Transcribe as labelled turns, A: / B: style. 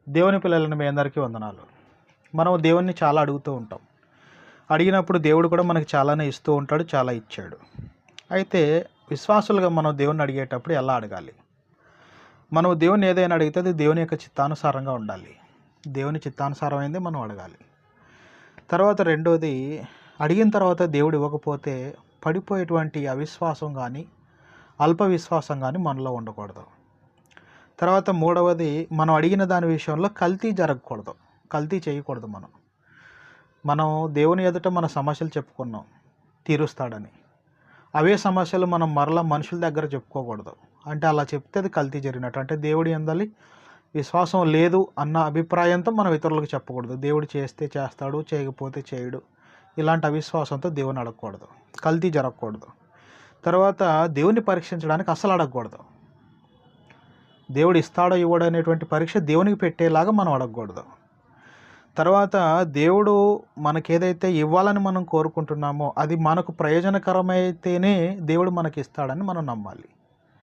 A: దేవుని పిల్లలని మీ అందరికీ వందనాలు. మనం దేవుణ్ణి చాలా అడుగుతూ ఉంటాం. అడిగినప్పుడు దేవుడు కూడా మనకి చాలానే ఇస్తూ ఉంటాడు, చాలా ఇచ్చాడు. అయితే విశ్వాసులుగా మనం దేవుణ్ణి అడిగేటప్పుడు ఎలా అడగాలి? మనం దేవుణ్ణి ఏదైనా అడిగితే అది దేవుని యొక్క చిత్తానుసారంగా ఉండాలి. దేవుని చిత్తానుసారమైంది మనం అడగాలి. తర్వాత రెండోది, అడిగిన తర్వాత దేవుడు ఇవ్వకపోతే పడిపోయేటువంటి అవిశ్వాసం కానీ, అల్ప విశ్వాసం కానీ మనలో ఉండకూడదు. తర్వాత మూడవది, మనం అడిగిన దాని విషయంలో కల్తీ జరగకూడదు, కల్తీ చేయకూడదు. మనం దేవుని ఎదుట మన సమస్యలు చెప్పుకున్నాం, తీరుస్తాడని. అవే సమస్యలు మనం మరలా మనుషుల దగ్గర చెప్పుకోకూడదు. అంటే అలా చెప్తే అది కల్తీ జరిగినట్టు. అంటే దేవుడి యందలి విశ్వాసం లేదు అన్న అభిప్రాయంతో మనం ఇతరులకు చెప్పకూడదు. దేవుడు చేస్తే చేస్తాడు, చేయకపోతే చేయడు. ఇలాంటి అవిశ్వాసంతో దేవుని అడగకూడదు, కల్తీ జరగకూడదు. తర్వాత దేవుని పరీక్షించడానికి అసలు అడగకూడదు. దేవుడు ఇస్తాడో ఇవ్వడో అనేటువంటి పరీక్ష దేవునికి పెట్టేలాగా మనం అడగకూడదు. తర్వాత దేవుడు మనకేదైతే ఇవ్వాలని మనం కోరుకుంటున్నామో అది మనకు ప్రయోజనకరమైతేనే దేవుడు మనకి ఇస్తాడని మనం నమ్మాలి.